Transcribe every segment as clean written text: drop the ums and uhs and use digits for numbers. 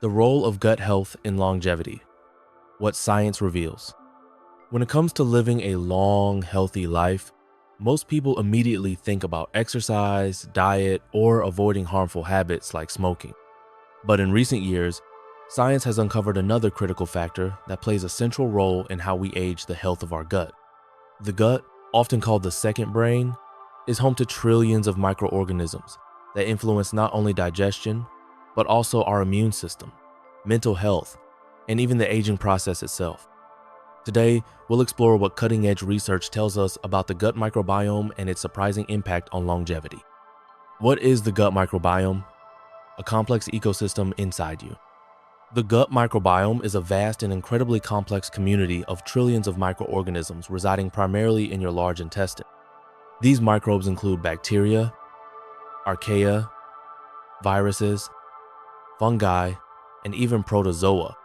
The role of gut health in longevity. What science reveals. When it comes to living a long, healthy life, most people immediately think about exercise, diet, or avoiding harmful habits like smoking. But in recent years, science has uncovered another critical factor that plays a central role in how we age the health of our gut. The gut, often called the second brain, is home to trillions of microorganisms that influence not only digestion, but also our immune system, mental health, and even the aging process itself. Today, we'll explore what cutting-edge research tells us about the gut microbiome and its surprising impact on longevity. What is the gut microbiome? A complex ecosystem inside you. The gut microbiome is a vast and incredibly complex community of trillions of microorganisms residing primarily in your large intestine. These microbes include bacteria, archaea, viruses, fungi, and even protozoa.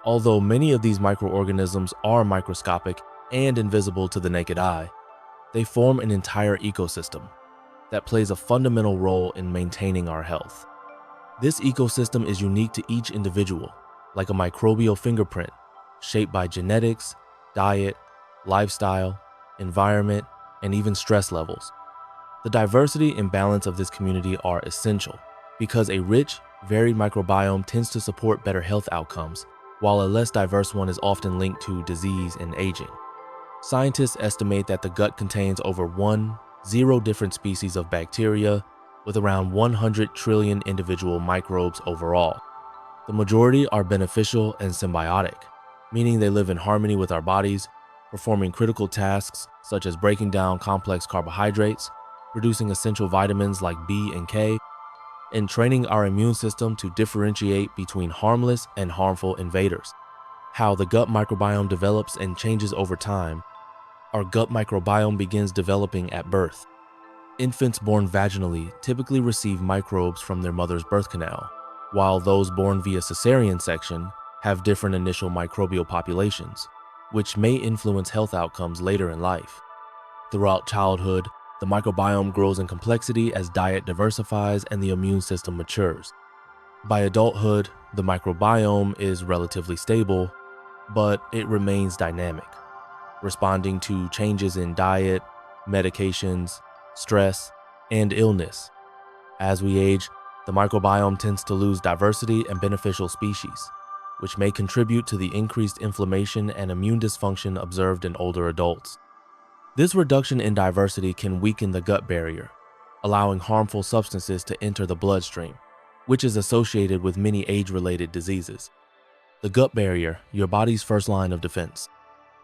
Although many of these microorganisms are microscopic and invisible to the naked eye, they form an entire ecosystem that plays a fundamental role in maintaining our health. This ecosystem is unique to each individual, like a microbial fingerprint, shaped by genetics, diet, lifestyle, environment, and even stress levels. The diversity and balance of this community are essential because a rich, varied microbiome tends to support better health outcomes, while a less diverse one is often linked to disease and aging. Scientists estimate that the gut contains over 10 different species of bacteria, with around 100 trillion individual microbes overall. The majority are beneficial and symbiotic, meaning they live in harmony with our bodies, performing critical tasks such as breaking down complex carbohydrates, producing essential vitamins like B and K, and training our immune system to differentiate between harmless and harmful invaders. How the gut microbiome develops and changes over time. Our gut microbiome begins developing at birth. Infants born vaginally typically receive microbes from their mother's birth canal, while those born via cesarean section have different initial microbial populations, which may influence health outcomes later in life. Throughout childhood, the microbiome grows in complexity as diet diversifies and the immune system matures. By adulthood, the microbiome is relatively stable, but it remains dynamic, responding to changes in diet, medications, stress, and illness. As we age, the microbiome tends to lose diversity and beneficial species, which may contribute to the increased inflammation and immune dysfunction observed in older adults. This reduction in diversity can weaken the gut barrier, allowing harmful substances to enter the bloodstream, which is associated with many age-related diseases. The gut barrier, your body's first line of defense.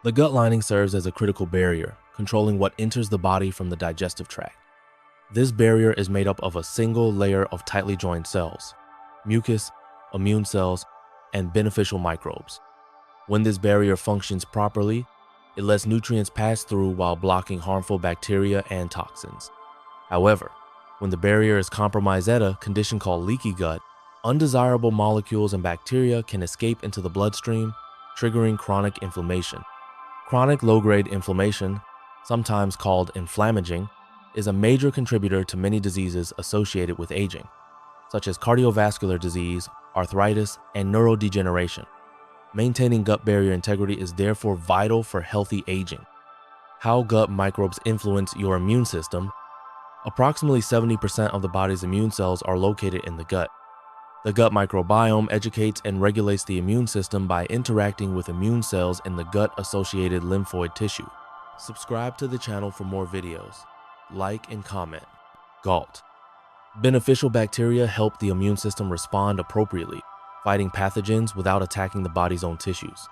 The gut lining serves as a critical barrier, controlling what enters the body from the digestive tract. This barrier is made up of a single layer of tightly joined cells, mucus, immune cells, and beneficial microbes. When this barrier functions properly, it lets nutrients pass through while blocking harmful bacteria and toxins. However, when the barrier is compromised at a condition called leaky gut, undesirable molecules and bacteria can escape into the bloodstream, triggering chronic inflammation. Chronic low-grade inflammation, sometimes called inflammaging, is a major contributor to many diseases associated with aging, such as cardiovascular disease, arthritis, and neurodegeneration. Maintaining gut barrier integrity is therefore vital for healthy aging. How gut microbes influence your immune system. Approximately 70% of the body's immune cells are located in the gut. The gut microbiome educates and regulates the immune system by interacting with immune cells in the gut-associated lymphoid tissue. Subscribe to the channel for more videos. Like and comment. GALT. Beneficial bacteria help the immune system respond appropriately, fighting pathogens without attacking the body's own tissues.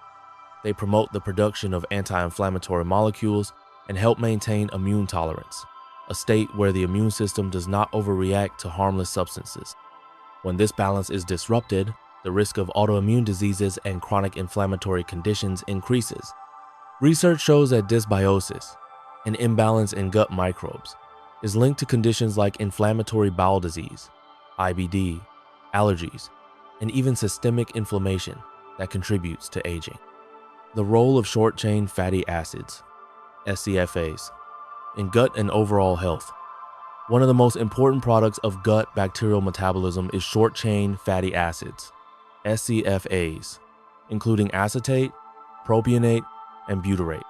They promote the production of anti-inflammatory molecules and help maintain immune tolerance, a state where the immune system does not overreact to harmless substances. When this balance is disrupted, the risk of autoimmune diseases and chronic inflammatory conditions increases. Research shows that dysbiosis, an imbalance in gut microbes, is linked to conditions like inflammatory bowel disease, IBD, allergies, and even systemic inflammation that contributes to aging. The role of short-chain fatty acids, SCFAs, in gut and overall health. One of the most important products of gut bacterial metabolism is short-chain fatty acids, SCFAs, including acetate, propionate, and butyrate.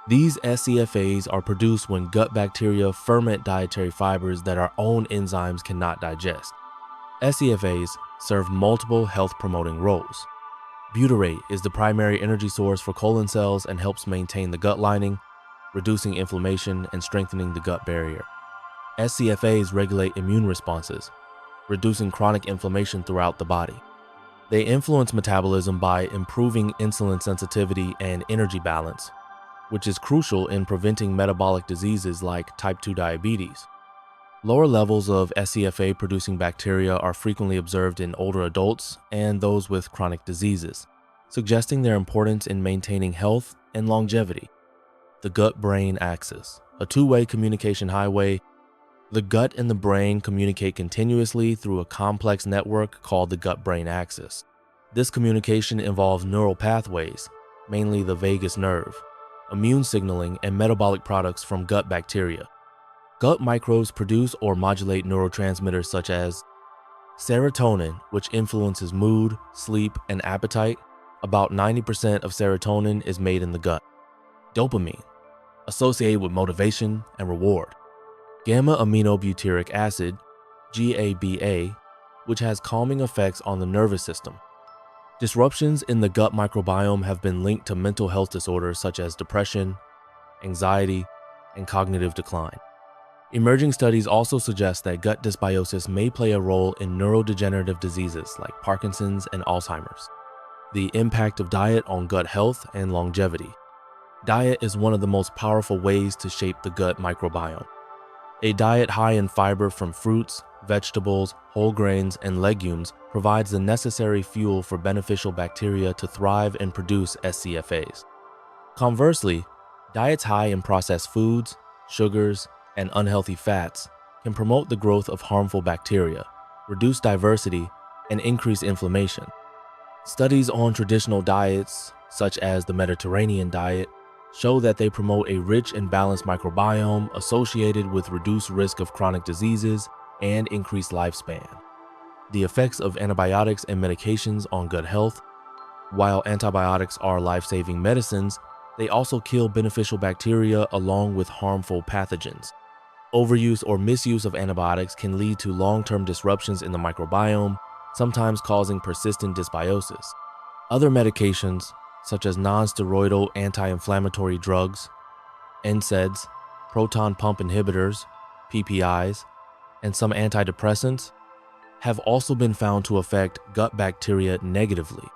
These SCFAs are produced when gut bacteria ferment dietary fibers that our own enzymes cannot digest. SCFAs serve multiple health-promoting roles. Butyrate is the primary energy source for colon cells and helps maintain the gut lining, reducing inflammation and strengthening the gut barrier. SCFAs regulate immune responses, reducing chronic inflammation throughout the body. They influence metabolism by improving insulin sensitivity and energy balance, which is crucial in preventing metabolic diseases like type 2 diabetes. Lower levels of SCFA-producing bacteria are frequently observed in older adults and those with chronic diseases, suggesting their importance in maintaining health and longevity. The gut-brain axis, a two-way communication highway. The gut and the brain communicate continuously through a complex network called the gut-brain axis. This communication involves neural pathways, mainly the vagus nerve, immune signaling, and metabolic products from gut bacteria. Gut microbes produce or modulate neurotransmitters such as serotonin, which influences mood, sleep, and appetite. About 90% of serotonin is made in the gut. Dopamine, associated with motivation and reward. Gamma-aminobutyric acid, GABA, which has calming effects on the nervous system. Disruptions in the gut microbiome have been linked to mental health disorders such as depression, anxiety, and cognitive decline. Emerging studies also suggest that gut dysbiosis may play a role in neurodegenerative diseases like Parkinson's and Alzheimer's. The impact of diet on gut health and longevity. Diet is one of the most powerful ways to shape the gut microbiome. A diet high in fiber from fruits, vegetables, whole grains, and legumes provides the necessary fuel for beneficial bacteria to thrive and produce SCFAs. Conversely, diets high in processed foods, sugars, and unhealthy fats can promote the growth of harmful bacteria, reduce diversity, and increase inflammation. Studies on traditional diets, such as the Mediterranean diet, show that they promote a rich and balanced microbiome associated with reduced risk of chronic diseases and increased lifespan. The effects of antibiotics and medications on gut health. While antibiotics are life-saving medicines, they also kill beneficial bacteria along with harmful pathogens. Overuse or misuse of antibiotics can lead to long-term disruptions in the microbiome, sometimes causing persistent dysbiosis. Other medications, such as non-steroidal anti-inflammatory drugs, NSAIDs, proton pump inhibitors, PPIs, and some antidepressants, have also been found to affect gut bacteria negatively.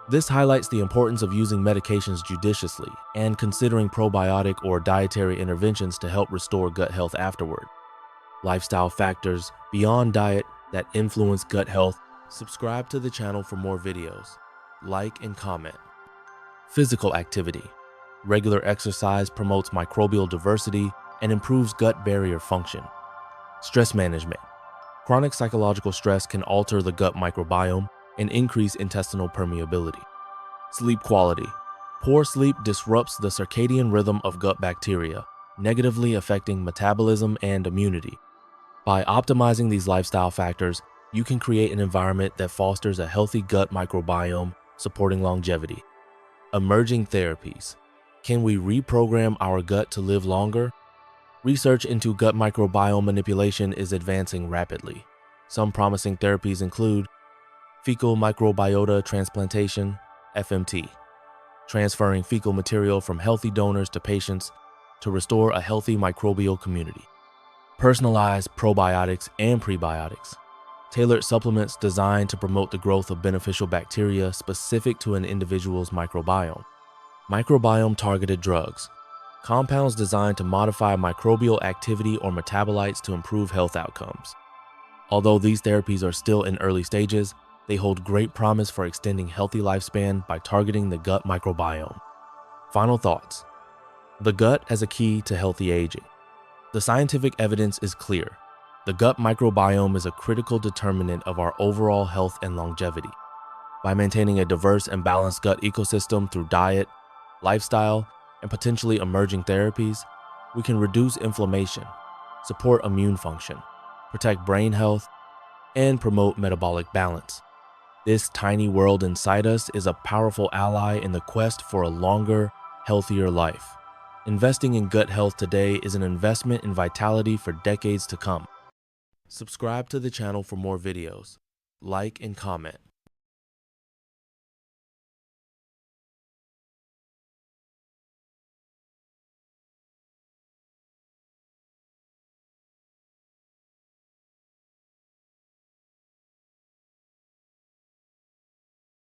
This highlights the importance of using medications judiciously and considering probiotic or dietary interventions to help restore gut health afterward. Lifestyle factors beyond diet that influence gut health. Subscribe to the channel for more videos. Like and comment. Physical activity. Regular exercise promotes microbial diversity and improves gut barrier function. Stress management. Chronic psychological stress can alter the gut microbiome and increase intestinal permeability. Sleep quality. Poor sleep disrupts the circadian rhythm of gut bacteria, negatively affecting metabolism and immunity. By optimizing these lifestyle factors, you can create an environment that fosters a healthy gut microbiome, supporting longevity. Emerging therapies. Can we reprogram our gut to live longer? Research into gut microbiome manipulation is advancing rapidly. Some promising therapies include fecal microbiota transplantation, FMT, transferring fecal material from healthy donors to patients to restore a healthy microbial community. Personalized probiotics and prebiotics, tailored supplements designed to promote the growth of beneficial bacteria specific to an individual's microbiome. Microbiome-targeted drugs, compounds designed to modify microbial activity or metabolites to improve health outcomes. Although these therapies are still in early stages, they hold great promise for extending healthy lifespan by targeting the gut microbiome. Final thoughts. The gut as a key to healthy aging. The scientific evidence is clear. The gut microbiome is a critical determinant of our overall health and longevity. By maintaining a diverse and balanced gut ecosystem through diet, lifestyle, and potentially emerging therapies, we can reduce inflammation, support immune function, protect brain health, and promote metabolic balance. This tiny world inside us is a powerful ally in the quest for a longer, healthier life. Investing in gut health today is an investment in vitality for decades to come. Subscribe to the channel for more videos. Like and comment.